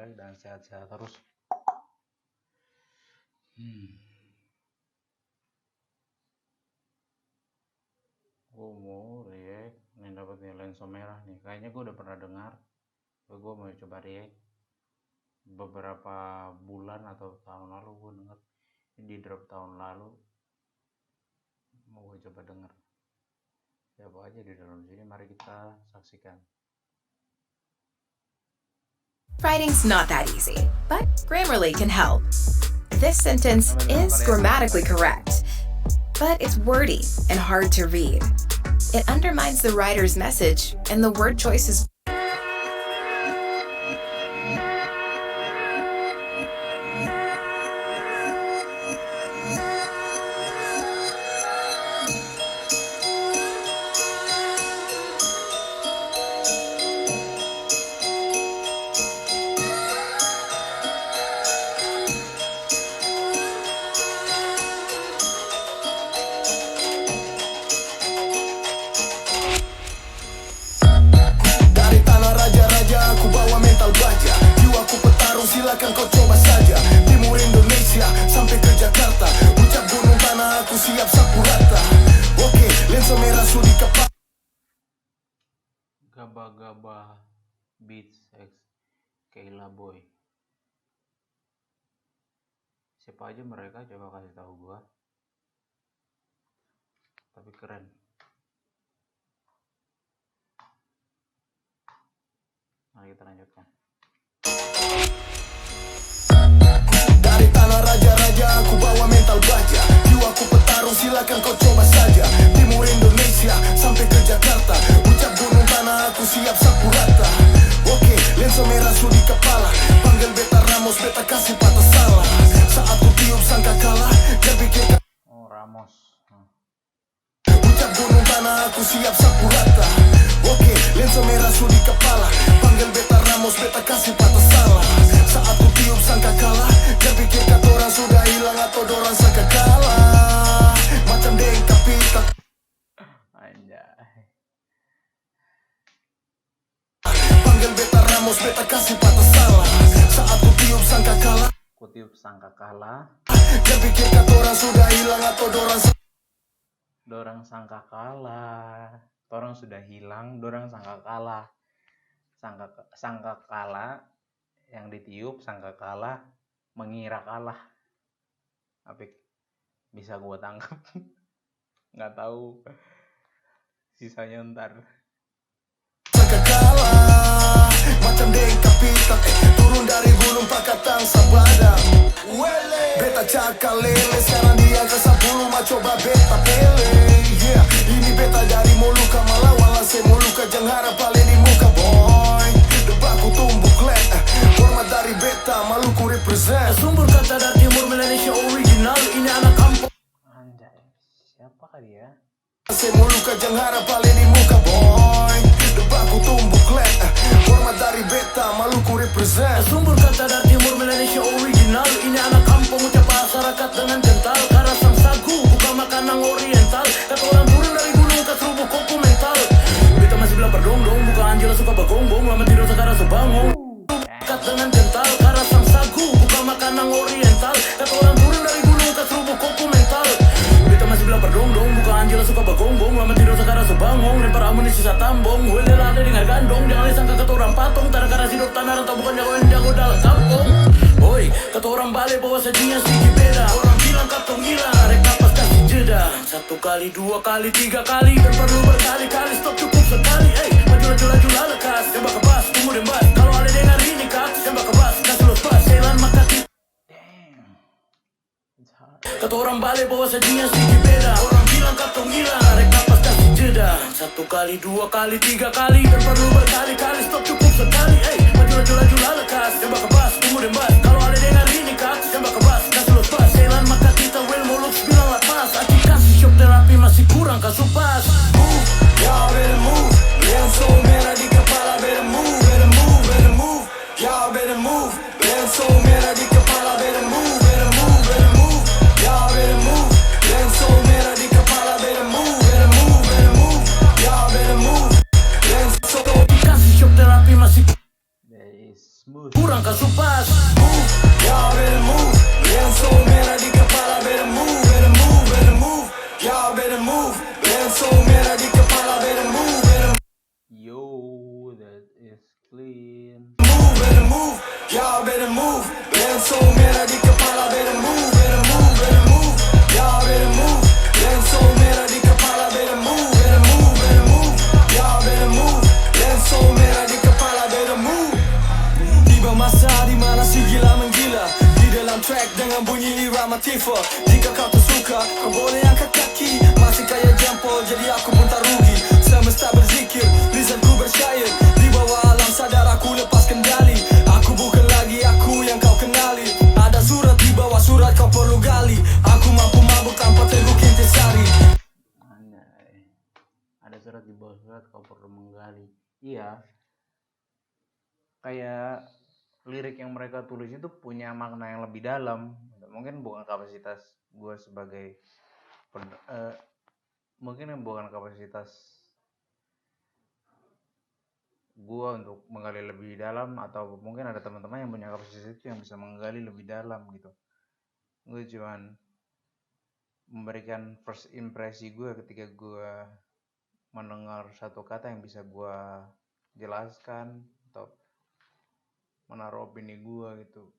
baik dan sehat-sehat terus. Gue mau react nih, dapat nih lensa merah nih. Kayaknya gue udah pernah dengar. Gue mau coba react beberapa bulan atau tahun lalu gue denger. Ini di drop tahun lalu. Mau gue coba denger. Siapa aja di dalam sini? Mari kita saksikan. Writing's not that easy, but Grammarly can help. This sentence is grammatically correct, but it's wordy and hard to read. It undermines the writer's message, and the word choice is silakan kau coba saja. Timur Indonesia sampai ke Jakarta, ucap gunung tanah aku siap sapu rata. Oke, lensa merah sudi kepala. Gaba-gaba Beats X Kayla Boy. Siapa aja mereka, coba kasih tahu gua. Tapi keren. Mari kita lanjutkan. Dari tanah raja-raja aku bawa mental baja. Jiwaku petarung silakan kau coba saja. Timur Indonesia sampai ke Jakarta, ucap gunung tanah aku siap sapu rata. Oke, lensa merah sudi kepala. Panggil beta Ramos, beta kasih patah salah. Saat ku tiup sangka kalah, dia pikir Ramos. Ucap gunung tanah aku siap sapu rata. Oke, lensa merah sudi kepala. Panggil beta Ramos, beta kasih patah salah. Saat ku tiup sangka kalah, dia pikir kata orang sudah hilang atau dorang sangka kalah. Macam deng kapita. Anjay. Panggil beta Ramos, beta kasih patah salah. Saat ku tiup sangka kalah, Kutiup sangka kalah. dia pikir kata orang sudah hilang atau dorang Dorang sangka kalah. Orang sudah hilang, dorang sangka kalah. Sangka kalah yang ditiup, sangka kalah, mengira kalah. Apik bisa gua tangkap. Nggak tahu sisanya ntar. sangka kalah. Macam deng kapita, turun dari gunung Pakatang Sabadang. Beta cakal lele, sekarang di angka 10 mah coba beta pele. Yeah, ini beta dari Moluka Malawan, se Moluka jangan harap paling di muka boy. Debaku tumbuk led, hormat dari beta Maluku represent. Sumber kata dari timur Malaysia original, ini anak kampung. Anjay, siapa kali ya? Se Moluka jangan harap paling di muka boy. Debaku tumbuk led, hormat dari beta Maluku represent. Sumber kata dari timur Malaysia original, ini anak kampung ucap masyarakat dengan kental. Karasang sagu bukan makanan oriental. Kata orang turun dari gunung ke serubuk koku mental. Beta masih bilang berdong-dong, bukan anjir suka bagonggong. Lama tidur sekarang sebangun. Kat dengan kental, karasang sagu bukan makanan oriental. Kata orang turun dari gunung ke serubuk koku mental. Beta masih bilang berdong-dong, bukan anjir suka bagonggong. Lama tidur sekarang sebangun. Lempar amunisi sa tambong. Wele lade dengan gandong. Jangan disangka kata orang patong. Tara-kara sidok tanah atau bukan jago dalam kampung. Oi, kata orang balik bawa sajinya sedikit beda. Orang bilang katong gila, reka pas kasih jeda. 1 kali, 2 kali, 3 kali. Dan perlu berkali-kali, stop cukup sekali. Maju lekas, coba kebas, tunggu dan bas. Kalau ada dengar ini kak, coba kebas, kasih los pas. Selan maka kata orang balik bawa sajinya sedikit beda. Orang bilang katong gila, reka pas kasih jeda. 1 kali, 2 kali, 3 kali. Dan perlu berkali-kali, stop cukup sekali. Maju lekas, coba kebas, tunggu dan bas. Kalau ada dengar ini kak, coba kebas, kasih los pas. Selan maka kita well molok 9 lapas. Aki kasih shock terapi masih kurang kasupas. Move, y'all better move. Lenso merah di kepala, better move, better move, better move. Y'all better move. Lenso merah di kepala, better move, better move, better move. Y'all better move. Lenso merah di kepala, better move, better move, better move. Y'all better move. Lenso kasih shock terapi masih Smooth. kurang pangkal supas. Move, y'all better move. Lenso merah di kepala, better move, better move, better move. Y'all better move. Lenso merah di kepala, better move, better Yo, that is clean. move, better move. Y'all better move. Lenso merah di kepala, better move, better move, better move. Y'all better move. Lenso merah di kepala, better move, better move, better move. Y'all better move. Lenso merah di kepala, better move. Tiba masa di mana si gila menggila di dalam track dengan bunyi irama tifa. Jika kau tak suka, kau boleh angkat kaki. Masih kaya jempol, jadi aku pun tak rugi. Semesta berzikir, lisanku bersyair. Di bawah alam sadar aku lepas kendali. Aku bukan lagi aku yang kau kenali. Ada surat di bawah surat kau perlu gali. Aku mampu mabuk tanpa teguk intisari. Anjay. Ada surat di bawah surat kau perlu menggali. Iya. Kayak lirik yang mereka tulis itu punya makna yang lebih dalam. Mungkin bukan kapasitas gue sebagai mungkin bukan kapasitas gue untuk menggali lebih dalam, atau mungkin ada teman-teman yang punya kapasitas itu yang bisa menggali lebih dalam gitu. Gue cuman memberikan first impresi gue ketika gue mendengar satu kata yang bisa gue jelaskan atau menaruh opini gue gitu.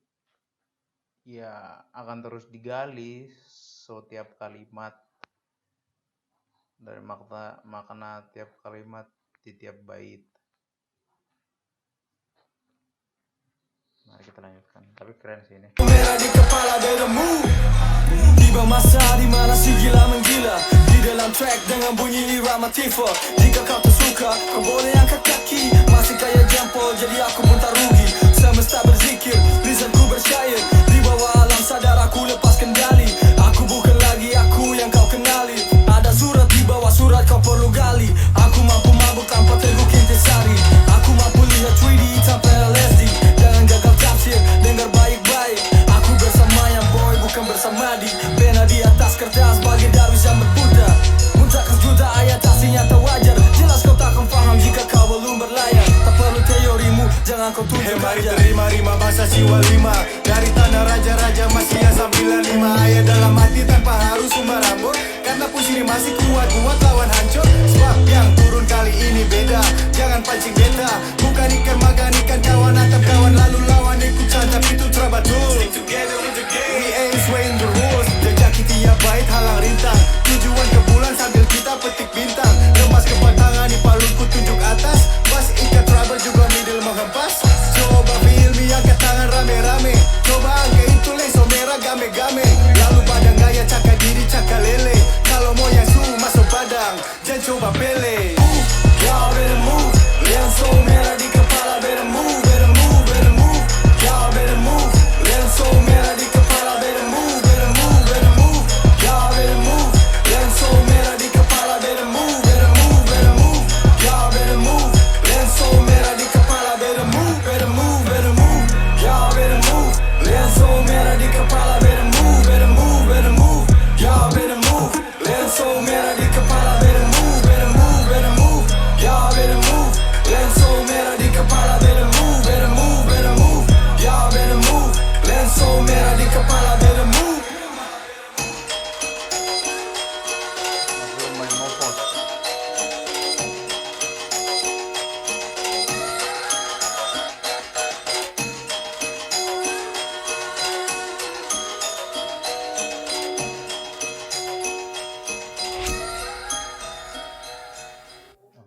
Ya akan terus digali setiap kalimat, dari makna tiap kalimat di tiap bait. Mari kita lanjutkan. Tapi keren sih ini. Merah di kepala, better move. Tiba masa di mana si gila menggila di dalam track dengan bunyi irama tifa. Jika kau tak suka, kau boleh angkat kaki. Masih kaya jempol, jadi aku pun tak rugi. Semesta berzikir, lisanku bersyair. Di bawah alam sadar aku lepas kendali. Aku bukan lagi aku yang kau kenali. Ada surat di bawah surat kau perlu gali. Aku mampu mabuk tanpa teguk intisari. Aku mampu lihat 3D tanpa LSD. Jangan gagal tafsir, dengar baik-baik. Aku bersama yang boy, bukan bersama di. Pena di atas kertas bagi darwis yang berputar. Muntakan juta ayat aslinya tak wajar. Jelas kau takkan faham jika kau belum berlayar. Tak perlu teorimu, jangan kau tunjuk mari aja. terima rima bahasa siwa lima. Dari tanah raja-raja masih yang 95. Ayat dalam hati tanpa harus sumber rambut. Karena pusing masih kuat-kuat lawan hancur. Sebab yang turun kali ini beda. Jangan pancing beta. Bukan ikan makan ikan kawan atap kawan. Lalu lawan ikut cantap itu trabatul. We ain't swaying the rules. Jejaki tiap bait halang rintang. Tujuan ke bulan sambil kita petik bintang. Lemas kepatangan di palungku tunjuk atas. Pas ikat trouble juga middle menghempas. Coba filmi angkat tangan rame-rame. Coba angka itu leso merah game-game. Lalu padang gaya cakap diri cakap lele. Kalau mau yang suhu masuk padang, jangan coba pele. Y'all better move. Lenso merah di kepala, better move, better move, better move. Y'all better move. Lenso merah di kepala, better move, better move, better move. Y'all better move. Lenso merah di kepala, better move, better move, better move. Y'all better move. Lenso merah di kepala, better move, better move, better move. Y'all better move. Lenso merah di kepala, better move, better move, better move. Y'all better move. Lenso merah di kepala, better move, better move, better move. Y'all better move. Lenso merah di kepala, better move, better move, better move. Y'all better move. Lenso merah di kepala, better move. Belum main mopos.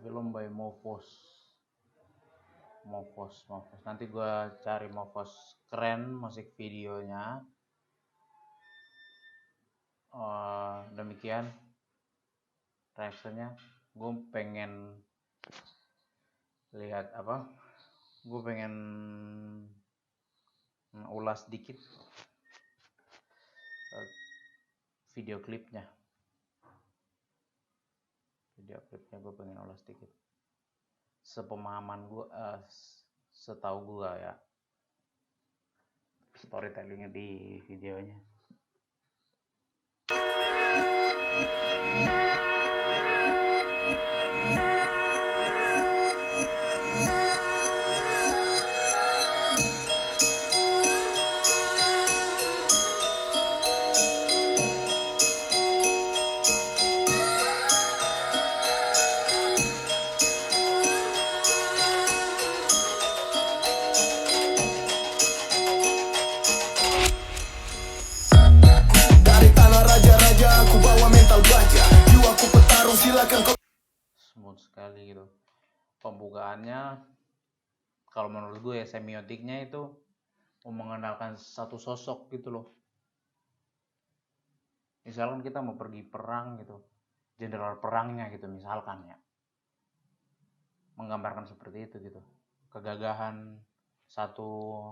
Film by Mopos. Nanti gue cari Mopos keren musik videonya. Demikian reactionnya. Gue pengen lihat apa? Gue pengen ulas dikit video klipnya. Gue pengen ulas dikit. Sepemahaman gue, setahu gue ya, storytellingnya di videonya. sekali gitu. Pembukaannya kalau menurut gue ya, semiotiknya itu mengenalkan satu sosok gitu loh. Misalkan kita mau pergi perang gitu, jenderal perangnya gitu misalkan ya, menggambarkan seperti itu gitu, kegagahan satu,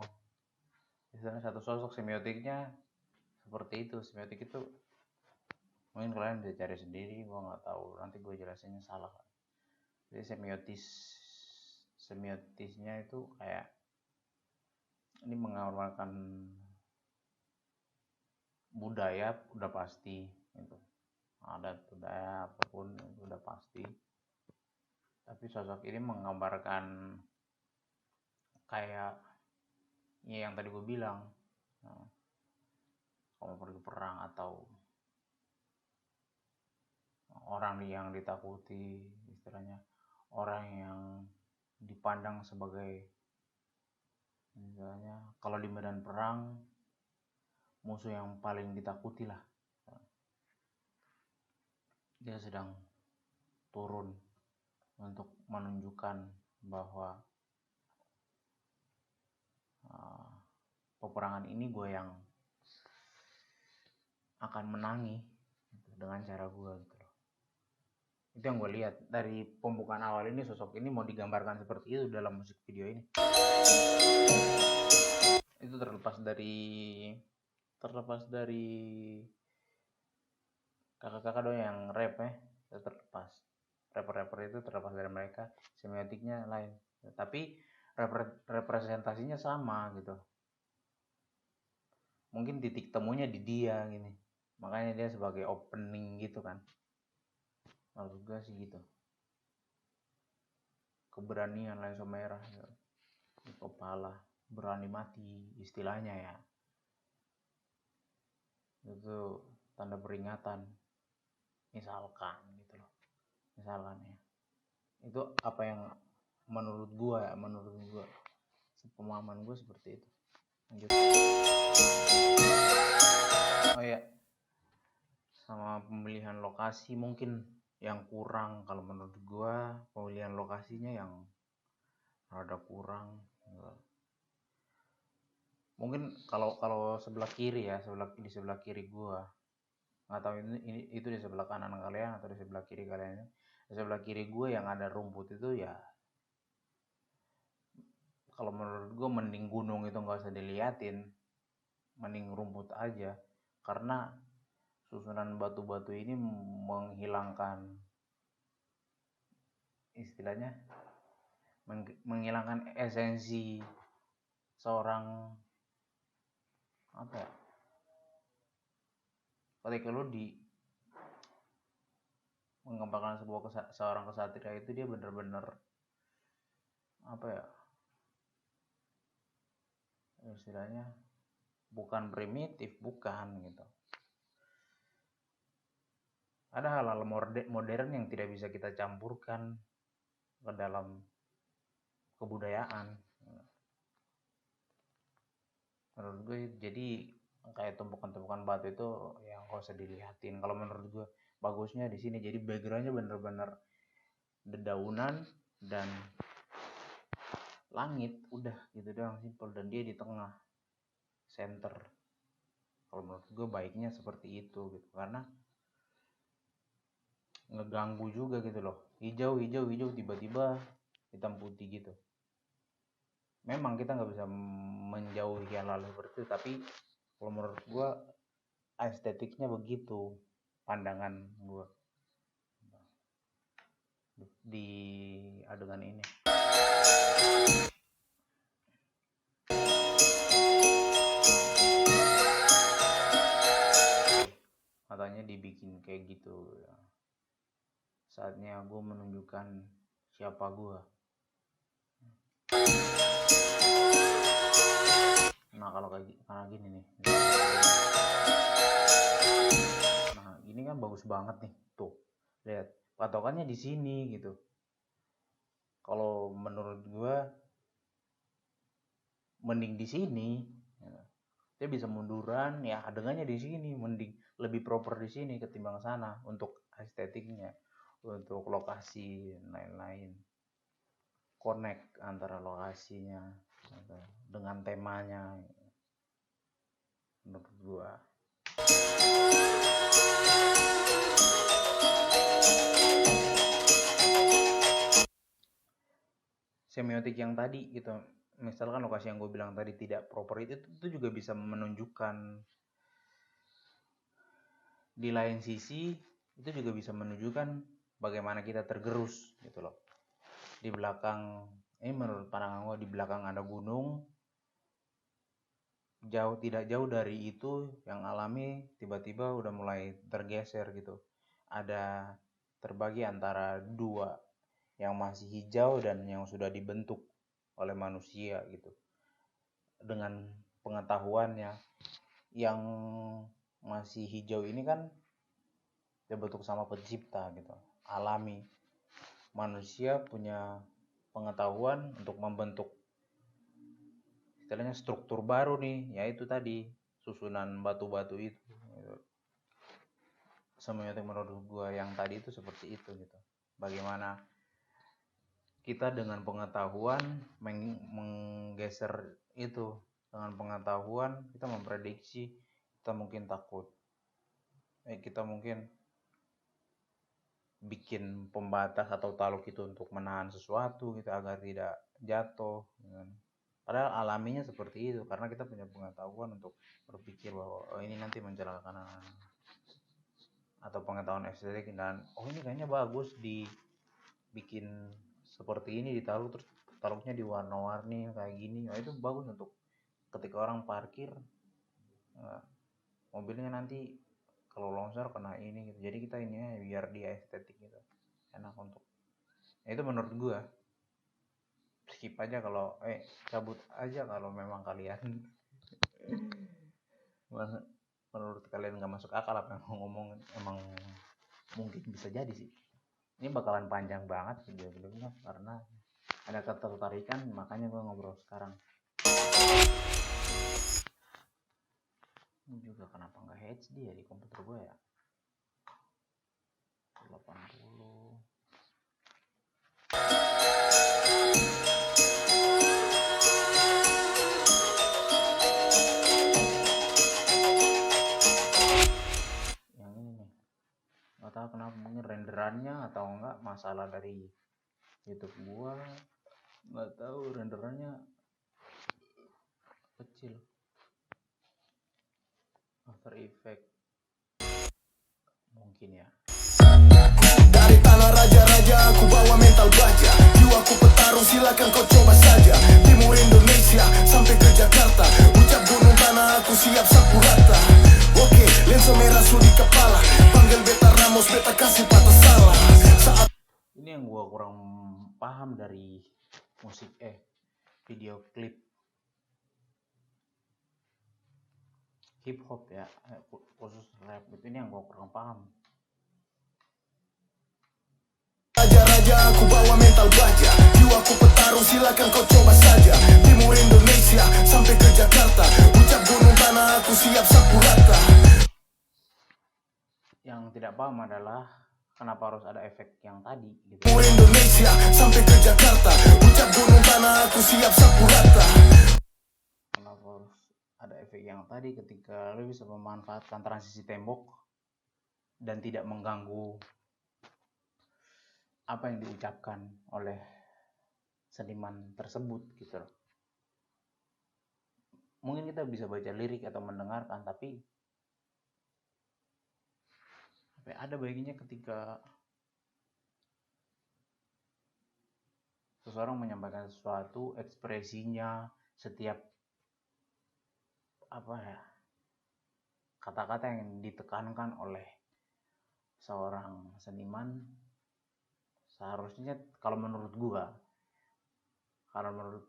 misalnya satu sosok. Semiotiknya seperti itu. Semiotik itu mungkin kalian bisa cari sendiri, gue nggak tahu, nanti gue jelasinnya salah. Jadi semiotisnya itu kayak ini menggambarkan budaya udah pasti gitu, adat budaya apapun itu udah pasti, tapi sosok ini menggambarkan kayak ya yang tadi gue bilang, kalau pergi perang atau orang yang ditakuti, istilahnya orang yang dipandang sebagai, misalnya kalau di medan perang musuh yang paling ditakuti lah, dia sedang turun untuk menunjukkan bahwa peperangan ini gue yang akan menangi gitu, dengan cara gue gitu loh. Itu yang gue lihat dari pembukaan awal ini, sosok ini mau digambarkan seperti itu dalam musik video ini. Itu terlepas dari kakak-kakak doang yang rap ya, itu terlepas. Rapper-rapper itu terlepas dari mereka, semiotiknya lain. Tapi representasinya sama gitu. Mungkin titik temunya di dia gini. Makanya dia sebagai opening gitu kan. Maksud gue sih gitu. Keberanian lensa merah gitu. Di kepala, berani mati istilahnya ya. Itu tanda peringatan. Misalkan gitu loh. Misalkan ya. Itu apa yang menurut gua, pemahaman gua seperti itu. Lanjut. Oh ya, sama pemilihan lokasi mungkin yang kurang. Kalau menurut gua pemilihan lokasinya yang rada kurang. Mungkin kalau sebelah kiri ya, di sebelah kiri gua, nggak tahu ini itu di sebelah kanan kalian atau di sebelah kiri kalian. Di sebelah kiri gue yang ada rumput itu ya, kalau menurut gue mending gunung itu nggak usah diliatin, mending rumput aja, karena susunan batu-batu ini menghilangkan, istilahnya menghilangkan esensi seorang apa ya, ketika lo mengembangkan seorang kesatria itu, dia bener-bener apa ya, istilahnya bukan primitif, bukan gitu. Ada hal-hal modern yang tidak bisa kita campurkan ke dalam kebudayaan. Menurut gue jadi kayak tumpukan-tumpukan batu itu yang gak usah dilihatin. Kalau menurut gue bagusnya di sini, jadi backgroundnya bener-bener dedaunan dan langit, udah gitu doang, simple, dan dia di tengah center. Kalau menurut gue baiknya seperti itu gitu, karena ngeganggu juga gitu loh, hijau tiba-tiba hitam putih gitu. Memang kita nggak bisa menjauhi hal-hal seperti itu, tapi kalau menurut gue estetiknya begitu, pandangan gue di adegan ini. Katanya dibikin kayak gitu ya. Saatnya gue menunjukkan siapa gue. Nah kalau kayak gini nih, nah ini kan bagus banget nih, tuh lihat patokannya di sini gitu. Kalau menurut gue mending di sini, dia bisa munduran ya, adegannya di sini mending lebih proper di sini ketimbang sana untuk estetiknya, untuk lokasi lokasi dan lain-lain, connect antara lokasinya dengan temanya menurut gua. Semiotik yang tadi gitu, misalkan lokasi yang gue bilang tadi tidak proper, itu juga bisa menunjukkan, di lain sisi itu juga bisa menunjukkan bagaimana kita tergerus gitu loh. Di belakang ini menurut pandangan gue, di belakang ada gunung, tidak jauh dari itu yang alami tiba-tiba udah mulai tergeser gitu, ada terbagi antara dua, yang masih hijau dan yang sudah dibentuk oleh manusia gitu. Dengan pengetahuannya, yang masih hijau ini kan dibentuk sama pencipta gitu, alami. Manusia punya pengetahuan untuk membentuk istilahnya struktur baru nih, yaitu tadi susunan batu-batu itu gitu. Semiotik menurut gua yang tadi itu seperti itu gitu. Bagaimana kita dengan pengetahuan menggeser itu, dengan pengetahuan kita memprediksi, kita mungkin takut, kita mungkin bikin pembatas atau taluk itu untuk menahan sesuatu gitu agar tidak jatuh gitu. Padahal alaminya seperti itu, karena kita punya pengetahuan untuk berpikir bahwa ini nanti mencelakakan, atau pengetahuan estetik, dan ini kayaknya bagus dibikin seperti ini, ditaruh terus taluknya diwarna-warni kayak gini, itu bagus untuk ketika orang parkir mobilnya nanti kalau longsor kena ini gitu. Jadi kita ini biar dia estetik gitu, enak untuk itu menurut gua. Skip aja kalau cabut aja kalau memang kalian menurut kalian nggak masuk akal apa yang ngomong. Emang mungkin bisa jadi sih ini bakalan panjang banget video-videonya karena ada ketertarikan, makanya gue ngobrol sekarang. Ini juga kenapa nggak HD ya di komputer gue ya, 80. Yang ini nih nggak tahu kenapa, mungkin renderannya atau enggak masalah dari YouTube gua, nggak tahu, renderannya kecil. After Effects mungkin ya. Dari tanah raja-raja aku bawa mental baja, jiwaku petarung silakan kau coba saja. Timur Indonesia sampai ke Jakarta, ucap gunung tanah aku siap sapu rata. Oke, lensa merah di kepala, panggil beta Ramos, beta kasih patah salah. Saat ini yang gua kurang paham dari musik video klip hip hop ya, khusus rap itu, ini yang gua kurang paham. raja-raja aku bawa mental baja, jiwaku petarung silakan kau coba saja. Timur Indonesia sampai ke Jakarta, ucap gunung tanah aku siap sapu rata. Yang tidak paham adalah kenapa harus ada efek yang tadi gitu. Timur Indonesia sampai ke Jakarta, ucap gunung tanah aku siap sapu rata. Kenapa harus ada efek yang tadi ketika lo bisa memanfaatkan transisi tembok dan tidak mengganggu apa yang diucapkan oleh seniman tersebut gitu loh. Mungkin kita bisa baca lirik atau mendengarkan, tapi ada baiknya ketika seseorang menyampaikan sesuatu, ekspresinya, setiap kata-kata yang ditekankan oleh seorang seniman, seharusnya kalau menurut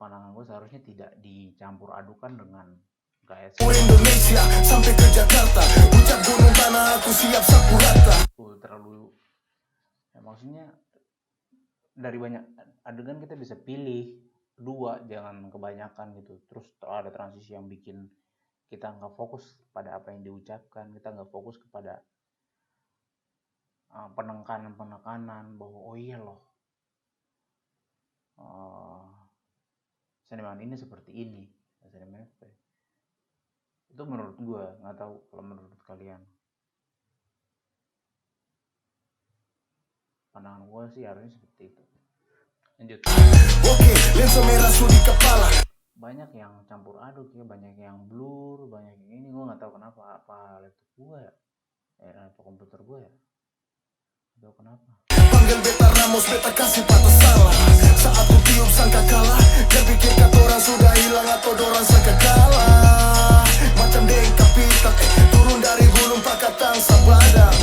pandangan gue seharusnya tidak dicampur adukan dengan gaya Indonesia sampai ke Jakarta, ucap gunung tanah aku siap sapu rata. terlalu maksudnya dari banyak adegan kita bisa pilih 2, jangan kebanyakan gitu. Terus ada transisi yang bikin kita nggak fokus pada apa yang diucapkan, kita nggak fokus kepada penekanan bahwa oh iya loh, seniman ini seperti ini, seniman itu menurut gue, nggak tahu kalau menurut kalian. Pandangan gue sih harusnya seperti itu. Lanjut. Oke, lensa merah di kepala. Banyak yang campur aduk ya, banyak yang blur, banyak yang ini, gue nggak tahu kenapa, apa laptop gue ya, atau komputer gue ya, nggak tahu kenapa. Panggil beta Ramos, beta kasih patah salah. Saat ku tiup sangka kalah, dia pikir kata orang sudah hilang atau dorang sangka kalah. Macam deng kapitan, turun dari gunung Pakatan Sabada.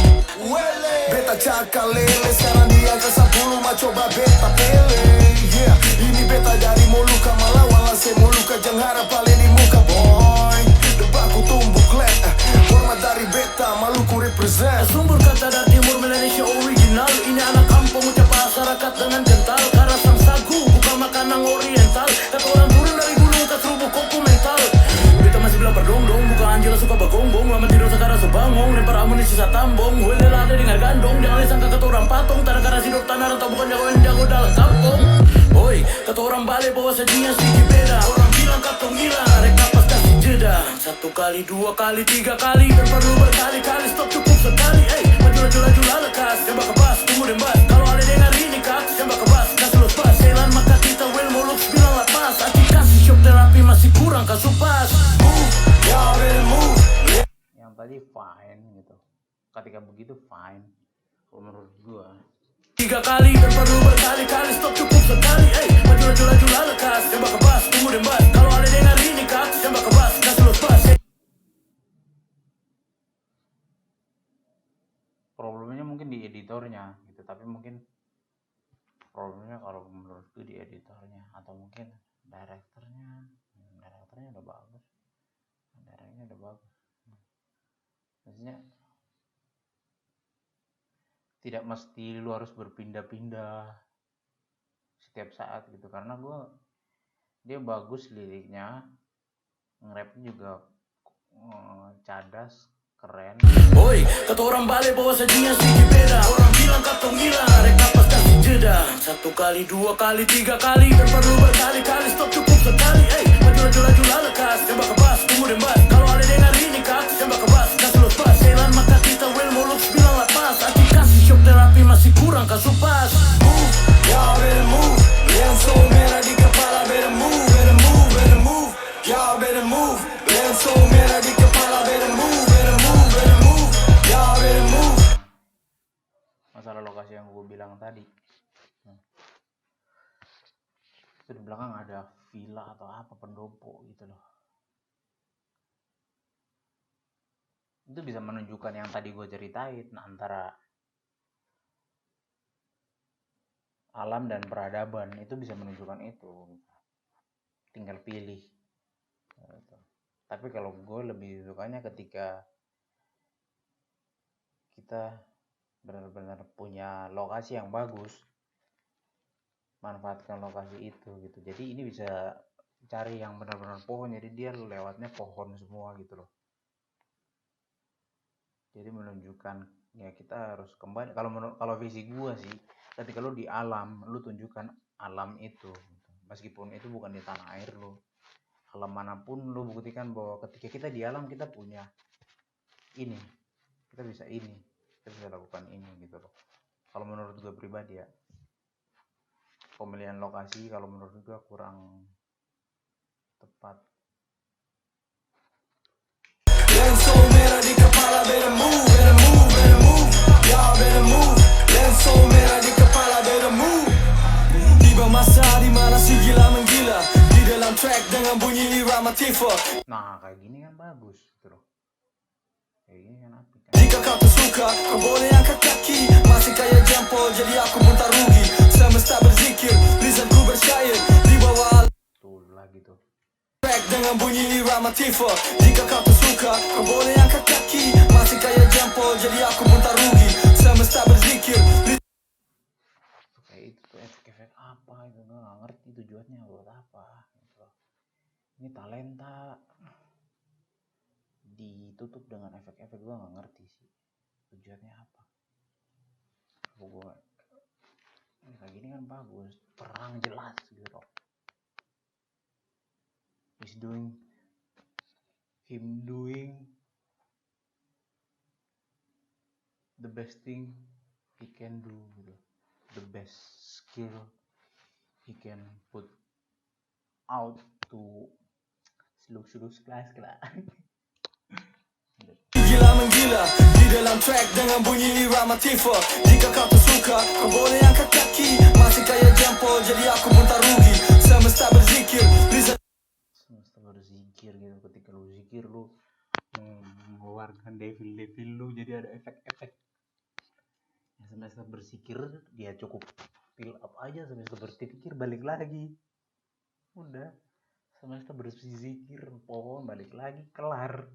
Beta cakal lele, sekarang dia ke 10 mah coba beta pele. Yeah, ini beta dari Moluka Malawan, se Moluka jang harap paling di muka boy. Debaku tumbuk lek, hormat dari beta Maluku represent. Sumber kata dari timur Malaysia original. Ini anak kampung ucap masyarakat dengan kental. Karena sang sagu bukan makanan oriental. Kata orang turun dari gunung ke serubuk koku mental. Beta masih bilang perdong-dong, bukan anjir suka bagongbong. Lama tidur sekarang sebangong, lempar amunisi satambong. Wele lade dengar gandong, jangan disangka kata orang patong. Tanah karena hidup tanah atau bukan jago dalam kampung. Oi, kata orang balik bawa sajian sedikit beda. Orang bilang katong gila, rek kapas kasih jeda. 1 kali, 2 kali, 3 kali, dan perlu berkali-kali, stop cukup sekali. Maju lekas, coba kebas, tunggu dan bas. Kalau ada dengar ini kak, coba kebas, kasih los pas. Selan maka kita well muluk, bilang lepas. Aki kasih shock terapi masih kurang kasupas. Yang tadi fine gitu, ketika begitu fine kalau menurut gua. 3 kali dan perlu berkali-kali, stop cukup sekali. Maju lekas, coba kebas, tunggu dan bas. Kalau ada dengar ini kak, coba kebas, kasih los pas. Problemnya mungkin di editornya gitu, tapi mungkin problemnya kalau menurutku di editornya, atau mungkin direkturnya udah bagus, maksudnya tidak mesti lu harus berpindah-pindah setiap saat gitu, karena dia bagus liriknya, nge-rapnya juga cadas, keren. Oi, kata orang balik bawa sajian sedikit beda. Orang bilang katong gila, rek kapas kasih jeda. 1 kali, 2 kali, 3 kali, dan perlu berkali-kali, stop cukup sekali. Maju lekas, coba kebas, tunggu dan bas. Kalau ada dengar ini kak, coba kebas, kasih los pas. Selan maka kita well muluk, bilang lepas. Aki kasih shock terapi masih kurang kasupas. Y'all better move, lensa merah di kepala, better move. Y'all better move, lensa merah di kepala, better move. Masalah lokasi yang gue bilang tadi, itu di belakang ada villa atau apa, pendopo gitu loh. Itu bisa menunjukkan yang tadi gue ceritain, antara alam dan peradaban, itu bisa menunjukkan itu, tinggal pilih gitu. Tapi kalau gue lebih sukanya ketika kita benar-benar punya lokasi yang bagus, manfaatkan lokasi itu gitu. Jadi ini bisa cari yang benar-benar pohon, jadi dia lewatnya pohon semua gitu loh. Jadi menunjukkan ya kita harus kembali, kalau visi gua sih, ketika lu di alam, lu tunjukkan alam itu gitu. Meskipun itu bukan di tanah air lu, alam manapun lu buktikan bahwa ketika kita di alam kita punya ini, kita bisa lakukan ini gitu loh. Kalau menurut gue pribadi ya, pemilihan lokasi kalau menurut gue kurang tepat. Lensa merah di kepala, better move. Y'all better move, lensa merah di kepala, better move. Tiba masa dimana si gila menggila di dalam track dengan bunyi irama tifa. Nah kayak gini kan bagus gitu loh, kayak gini kan apik kan. Jika kau tak suka, kau boleh angkat kaki. Masih kayak jempol, jadi aku pun tak rugi. Semesta berzikir, lisanku bersyair di bawah Tuh lagi tuh track dengan bunyi irama tifa. Jika kau tak suka, kau boleh angkat kaki. Masih kayak jempol, jadi aku pun tak rugi. Semesta berzikir. Kayak itu tuh efek-efek apa itu, gue gak ngerti tujuannya buat apa gitu loh. Ini talenta ditutup dengan efek-efek, gue gak ngerti sih tujuannya apa. gue kayak gini kan bagus, perang jelas gitu. Him doing the best thing he can do gitu, the best skill he can put out to seluruh kelas. Gila menggila di dalam track dengan bunyi irama Tifa. Jika kau tak suka, kau boleh angkat kaki. Masih kayak jempol, jadi aku pun tak rugi. Semesta berzikir gitu. Ketika lu zikir, lu mengeluarkan devil lu, jadi ada efek-efek. Semesta berzikir, dia cukup fill up aja. Semesta berpikir, balik lagi. Udah, semesta berzikir, pohon balik lagi, kelar.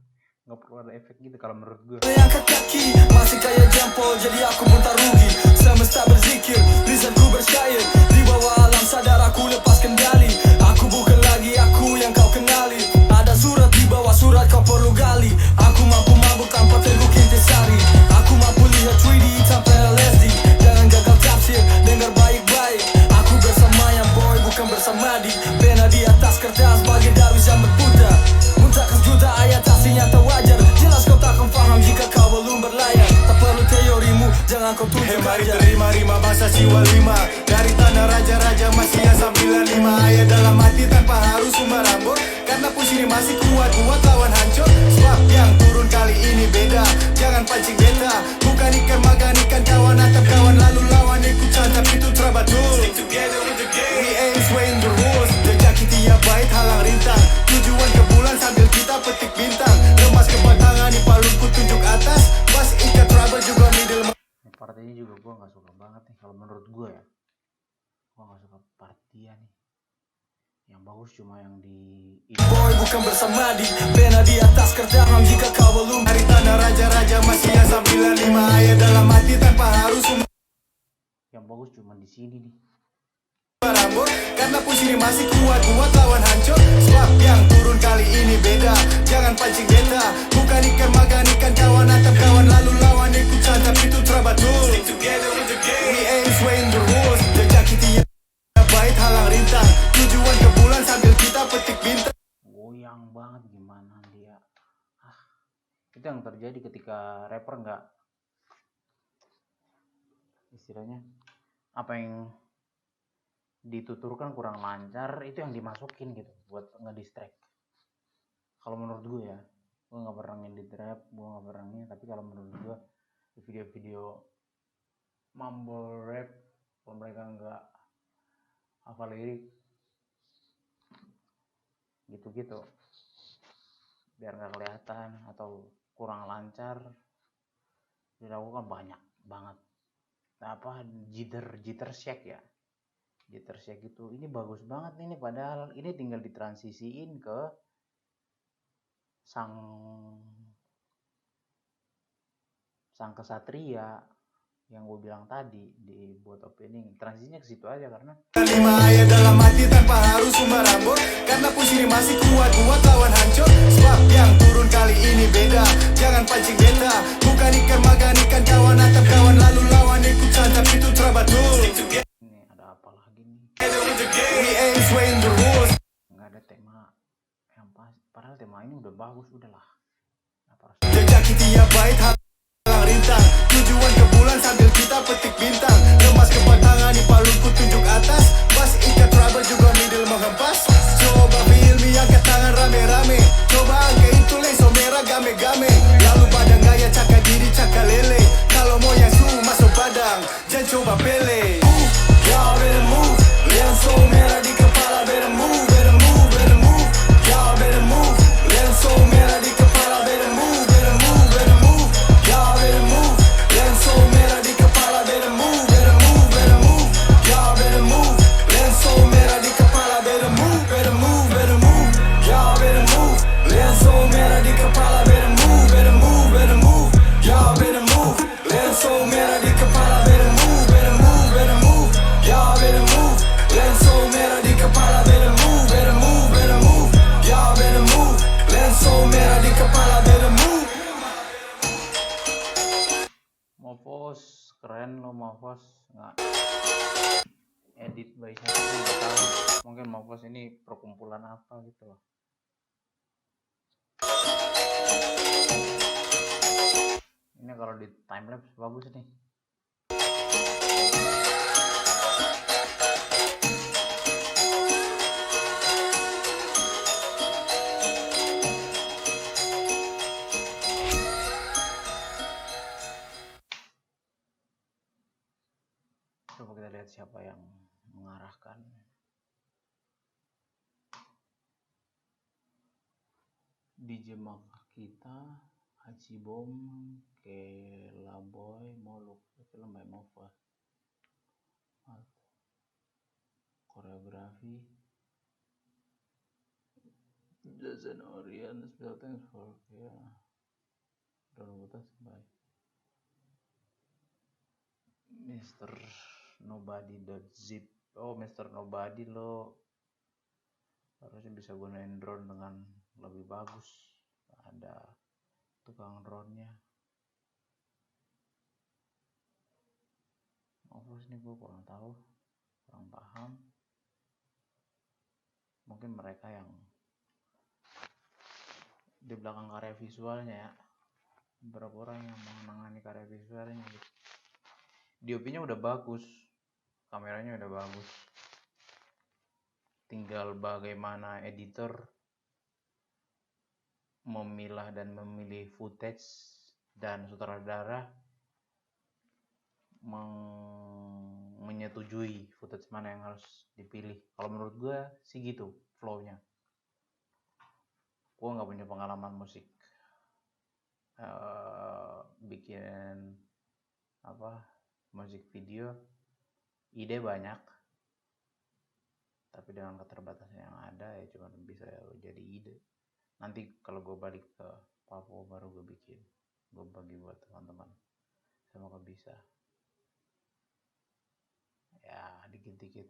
Nggak perlu ada efek gitu kalau menurut gue. Angkat kaki, masih kayak jempol, jadi aku pun tak rugi. Semesta berzikir, lisanku bersyair. Di bawah alam sadar aku lepas kendali. Aku bukan lagi aku yang kau kenali. Ada surat di bawah surat kau perlu gali. Aku mampu mabuk tanpa teguk intisari. Aku mampu lihat 3D tanpa LSD. Jangan gagal tafsir, dengar baik-baik. Aku bersama yang boy, bukan bersama di. Pena di atas kertas bagi darwis yang berputar. Muntahkan juta ayat aslinya tak wajar. Jelas kau takkan faham jika kau belum berlayar. Tak perlu teorimu, jangan kau tunjuk Mari aja. terima rima bahasa siwa 5 dari tanah raja-raja masih yang 95 ayat dalam hati tanpa harus sumber rambut. Karena puisi ini masih kuat lawan hancur. Sebab yang turun kali ini beda. Jangan pancing beta. Bukan ikan makan ikan kawan atap kawan lalu lawan ikut cantap itu trabatul. Stick together with the game. We ain't swaying the rules. Jejaki tiap bait halang rintang. Tujuan ke bulan sambil kita petik bintang. Lemas ke batangan di palungku tunjuk atas. Pas ikat trouble juga middle. Part ini juga gue nggak suka banget nih kalau menurut gue ya. Gue nggak suka part dia nih. Yang bagus cuma yang di Boy bukan bersama di. Pena di atas kertas jika kau belum. Dari tanah raja-raja masih yang 95 ayat dalam hati tanpa harus sumber yang bagus cuma di sini nih. rambut. Karena puisi ini masih kuat lawan hancur. Sebab yang turun kali ini beda. Jangan pancing beta. Bukan ikan makan ikan kawan atap kawan lalu lawan ikut cantap itu trabatul. Stick together with the game. We ain't swaying the rules. Jejaki tiap bait halang rintang. Tujuan ke bulan sambil kita petik bintang. Goyang banget gimana dia. Itu yang terjadi ketika rapper nggak, istilahnya apa yang dituturkan kurang lancar, itu yang dimasukin gitu buat ngedistract. Kalau menurut gue ya, gue nggak pernah ngedit rap, gue nggak pernah ini, tapi kalau menurut gue di video-video mumble rap, kalau mereka nggak hafal lirik gitu-gitu, biar nggak kelihatan atau kurang lancar, dilakukan banyak banget. Apa jitter shake ya, jitter shake itu ini bagus banget nih, padahal ini tinggal ditransisiin ke sang kesatria yang gue bilang tadi di buat opening. Transisinya ke situ aja karena 5 ayat dalam hati tanpa harus sumber rambut. Karena puisi ini masih kuat lawan hancur. Sebab yang turun kali ini beda. Jangan pancing beta. Bukan ikan makan ikan kawan atap kawan lalu lawan ikut cantap itu trabatul. ini ada apa lagi nih, We ain't swaying the rules. nggak ada tema yang pas, padahal tema ini udah bagus, udahlah. Apa harus Jejaki tiap bait halang rintang. Tujuan ke bulan sambil kita petik bintang. Lemas ke batangan di palungku tunjuk atas. Pas ikat trouble juga middle menghempas. Coba filmi angkat tangan rame-rame. Coba angka itu leso merah game-game. Lalu padang gaya cakap diri cakap lele. Kalau mau yang su masuk padang, jangan coba pele. Y'all better move. Lenso merah di kepala better move, better move, better move. Y'all better move. Lenso merah di kepala better move, better move, better move. Y'all better move. Lenso merah di kepala better move, better move, better move. Y'all better move. Lenso merah di kepala better move, better move, better move. Y'all better move. Lenso merah di kepala better move, better move, better move. Y'all better move. Lenso merah di kepala better move, better move, better move. Y'all better move. Lenso Mopos nggak edit by siapa nggak tahu, mungkin Mopos ini perkumpulan apa gitu loh. Ini kalau di timelapse bagus nih. Coba kita lihat siapa yang mengarahkan. DJ Maka kita, Hachibom, Kelaboy, Moluk, film by Mova. Koreografi, Jason Orion, special thanks for Don't Butas by Mr. Nobody.zip. Oh, Mr. Nobody lo harusnya bisa gunain drone dengan lebih bagus. Ada tukang drone-nya. Terus ini gue kurang tahu, kurang paham. Mungkin mereka yang di belakang karya visualnya ya, beberapa orang yang menangani karya visualnya gitu. DOP-nya udah bagus, kameranya udah bagus, tinggal bagaimana editor memilah dan memilih footage dan sutradara menyetujui footage mana yang harus dipilih. Kalau menurut gue sih gitu flow-nya. Gue nggak punya pengalaman musik bikin musik video, ide banyak, tapi dengan keterbatasan yang ada ya cuma bisa jadi ide. Nanti kalau gue balik ke Papua baru gue bikin, gue bagi buat teman-teman, semoga bisa ya, dikit-dikit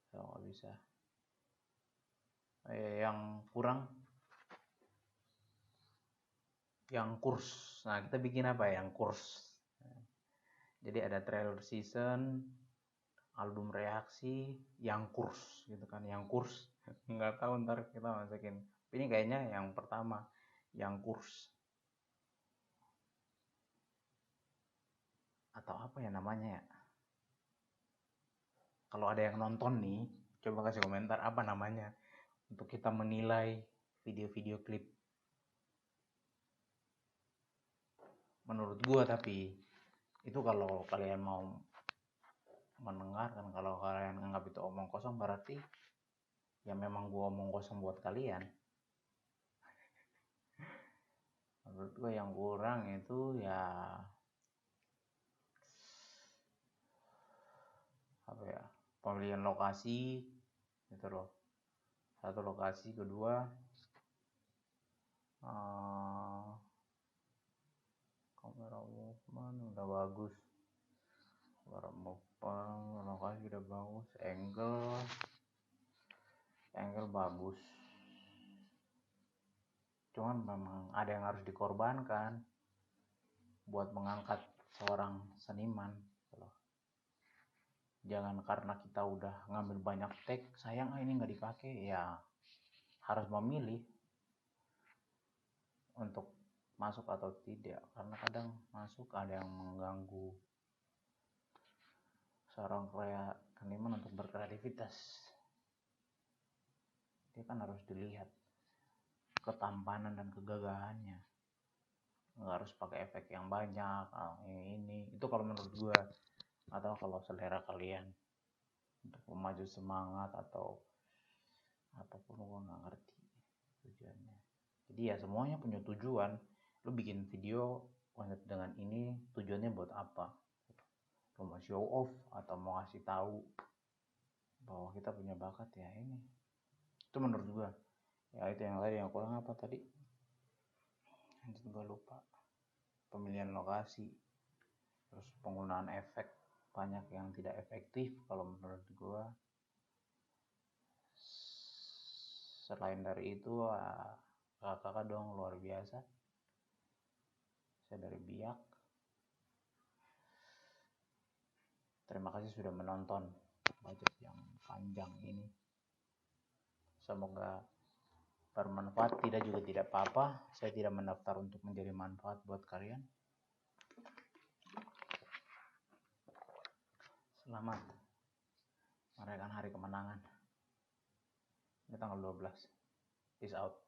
semoga bisa. Yang kurang, yang kurs. Nah, kita bikin apa ya? Yang kurs. Jadi ada trailer season, album reaksi, yang kurs gitu kan, yang kurs. Nggak tahu ntar kita masukin. Ini kayaknya yang pertama, yang kurs. Atau apa ya namanya ya? Kalau ada yang nonton nih, coba kasih komentar apa namanya untuk kita menilai video-video klip. Menurut gua tapi itu kalau kalian mau mendengarkan, kalau kalian anggap itu omong kosong berarti ya memang gua omong kosong buat kalian. Menurut gua yang kurang itu ya apa ya, pemilihan lokasi gitu loh. Satu lokasi, kedua kamera movement udah bagus, kamera movement lokasi udah bagus, angle bagus, cuman memang ada yang harus dikorbankan buat mengangkat seorang seniman gitu loh. Jangan karena kita udah ngambil banyak take, sayang ini nggak dipakai, ya harus memilih untuk masuk atau tidak, karena kadang masuk ada yang mengganggu seorang seniman untuk berkreativitas. Dia kan harus dilihat ketampanan dan kegagahannya, nggak harus pakai efek yang banyak, ini itu kalau menurut gue, atau kalau selera kalian untuk memacu semangat atau apapun, gue nggak ngerti tujuannya. Jadi ya semuanya punya tujuan. Lu bikin video konsep dengan ini tujuannya buat apa? Lu mau show off atau mau ngasih tahu bahwa kita punya bakat ya ini. Itu menurut gua. Ya itu yang lain yang kurang apa tadi? Anjir gua lupa. Pemilihan lokasi, terus penggunaan efek banyak yang tidak efektif kalau menurut gua. Selain dari itu kakak dong luar biasa. Saya dari Biak, Terima kasih sudah menonton budget yang panjang ini. Semoga bermanfaat, tidak juga tidak apa-apa. Saya tidak mendaftar untuk menjadi manfaat buat kalian. Selamat merayakan hari kemenangan. Ini tanggal 12. Peace out.